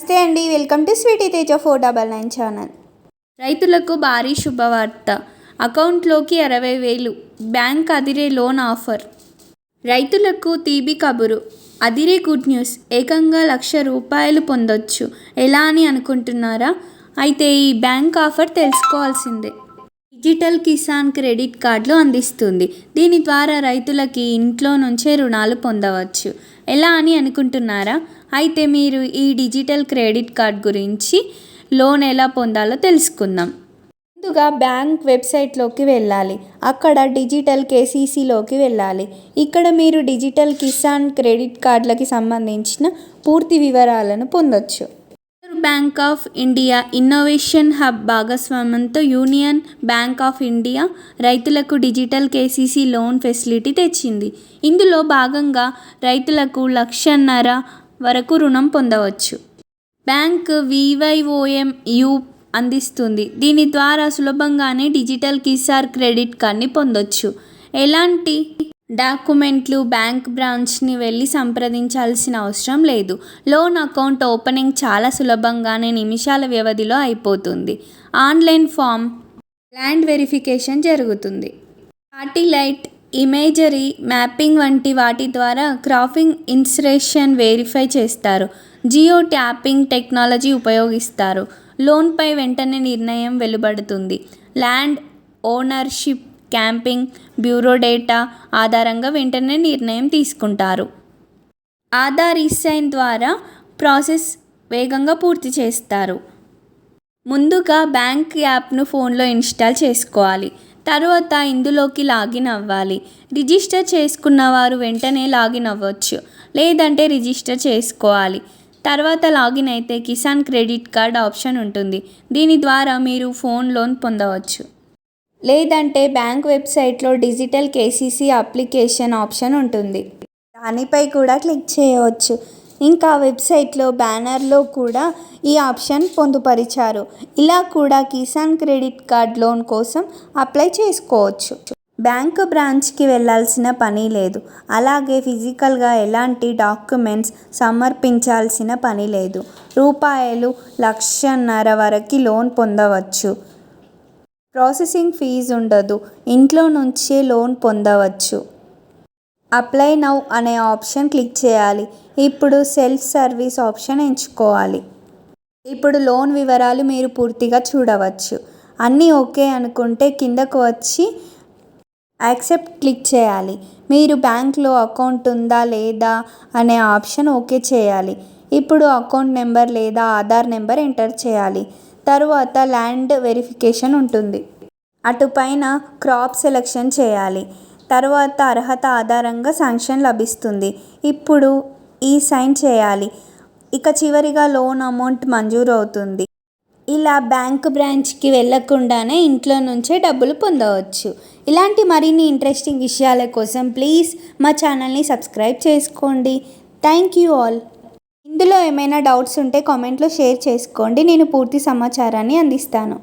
నమస్తే అండి, welcome to Sweety Teja 499 channel. రైతులకు భారీ శుభవార్త. అకౌంట్లోకి 60,000 బ్యాంక్ అదిరే లోన్ ఆఫర్. రైతులకు తీపి కబురు. అదిరే గుడ్ న్యూస్. ఏకంగా ₹1,00,000 పొందొచ్చు. ఎలా అని అనుకుంటున్నారా? అయితే ఈ బ్యాంక్ ఆఫర్ తెలుసుకోవాల్సిందే. డిజిటల్ కిసాన్ క్రెడిట్ కార్డులు అందిస్తుంది. దీని ద్వారా రైతులకి ఇంట్లో నుంచే రుణాలు పొందవచ్చు. ఎలా అని అనుకుంటున్నారా? అయితే మీరు ఈ డిజిటల్ క్రెడిట్ కార్డ్ గురించి లోన్ ఎలా పొందాలో తెలుసుకుందాం. ముందుగా బ్యాంక్ వెబ్సైట్లోకి వెళ్ళాలి. అక్కడ డిజిటల్ కేసీసీలోకి వెళ్ళాలి. ఇక్కడ మీరు డిజిటల్ కిసాన్ క్రెడిట్ కార్డులకి సంబంధించిన పూర్తి వివరాలను పొందొచ్చు. Bank of India innovation hub భాగస్వామ్యంతో యూనియన్ బ్యాంక్ ఆఫ్ ఇండియా రైతులకు డిజిటల్ కేసీసీ లోన్ ఫెసిలిటీ తెచ్చింది. ఇందులో భాగంగా రైతులకు ₹1,00,000 వరకు రుణం పొందవచ్చు. బ్యాంక్ VYOMU అందిస్తుంది. దీని ద్వారా సులభంగానే డిజిటల్ కిసాన్ క్రెడిట్ కార్డ్ని పొందొచ్చు. ఎలాంటి డాక్యుమెంట్లు బ్యాంక్ బ్రాంచ్ని వెళ్ళి సంప్రదించాల్సిన అవసరం లేదు. లోన్ అకౌంట్ ఓపెనింగ్ చాలా సులభంగానే నిమిషాల వ్యవధిలో అయిపోతుంది. ఆన్లైన్ ఫామ్, ల్యాండ్ వెరిఫికేషన్ జరుగుతుంది. శాటిలైట్ ఇమేజరీ మ్యాపింగ్ వంటి వాటి ద్వారా క్రాపింగ్ ఇన్సర్షన్ వెరిఫై చేస్తారు. జియో ట్యాపింగ్ టెక్నాలజీ ఉపయోగిస్తారు. లోన్పై వెంటనే నిర్ణయం వెలువడుతుంది. Land ownership camping bureau data ఆధారంగా వెంటనే నిర్ణయం తీసుకుంటారు. ఆధార్ ఈసైన్ ద్వారా ప్రాసెస్ వేగంగా పూర్తి చేస్తారు. ముందుగా బ్యాంక్ యాప్ను ఫోన్లో ఇన్స్టాల్ చేసుకోవాలి. తర్వాత ఇందులోకి లాగిన్ అవ్వాలి. రిజిస్టర్ చేసుకున్న వారు వెంటనే లాగిన్ అవ్వచ్చు, లేదంటే రిజిస్టర్ చేసుకోవాలి. తర్వాత లాగిన్ అయితే కిసాన్ క్రెడిట్ కార్డ్ ఆప్షన్ ఉంటుంది. దీని ద్వారా మీరు ఫోన్ లోన్ పొందవచ్చు. లేదంటే బ్యాంక్ వెబ్సైట్లో డిజిటల్ కేసీసీ అప్లికేషన్ ఆప్షన్ ఉంటుంది. దానిపై కూడా క్లిక్ చేయవచ్చు. ఇంకా వెబ్సైట్లో బ్యానర్లో కూడా ఈ ఆప్షన్ పొందుపరిచారు. ఇలా కూడా కిసాన్ క్రెడిట్ కార్డ్ లోన్ కోసం అప్లై చేసుకోవచ్చు. బ్యాంకు బ్రాంచ్కి వెళ్ళాల్సిన పని లేదు. అలాగే ఫిజికల్గా ఎలాంటి డాక్యుమెంట్స్ సమర్పించాల్సిన పని లేదు. ₹1,00,000 వరకు లోన్ పొందవచ్చు. ప్రాసెసింగ్ ఫీజు ఉండదు. ఇంట్లో నుంచే లోన్ పొందవచ్చు. అప్లై నౌ అనే ఆప్షన్ క్లిక్ చేయాలి. ఇప్పుడు సెల్ఫ్ సర్వీస్ ఆప్షన్ ఎంచుకోవాలి. ఇప్పుడు లోన్ వివరాలు మీరు పూర్తిగా చూడవచ్చు. అన్నీ ఓకే అనుకుంటే కిందకు వచ్చి యాక్సెప్ట్ క్లిక్ చేయాలి. మీరు బ్యాంక్లో అకౌంట్ ఉందా లేదా అనే ఆప్షన్ ఓకే చేయాలి. ఇప్పుడు అకౌంట్ నెంబర్ లేదా ఆధార్ నెంబర్ ఎంటర్ చేయాలి. తరువాత ల్యాండ్ వెరిఫికేషన్ ఉంటుంది. అటుపైన క్రాప్ సెలెక్షన్ చేయాలి. తర్వాత అర్హత ఆధారంగా శాంక్షన్ లభిస్తుంది. ఇప్పుడు ఈ సైన్ చేయాలి. ఇక చివరిగా లోన్ అమౌంట్ మంజూరు అవుతుంది. ఇలా బ్యాంక్ బ్రాంచ్కి వెళ్ళకుండానే ఇంట్లో నుంచే డబ్బులు పొందవచ్చు. ఇలాంటి మరిన్ని ఇంట్రెస్టింగ్ విషయాల కోసం ప్లీజ్ మా ఛానల్ని సబ్స్క్రైబ్ చేసుకోండి. Thank you all. ఇందులో ఏమైనా డౌట్స్ ఉంటే కామెంట్లో షేర్ చేసుకోండి. నేను పూర్తి సమాచారాన్ని అందిస్తాను.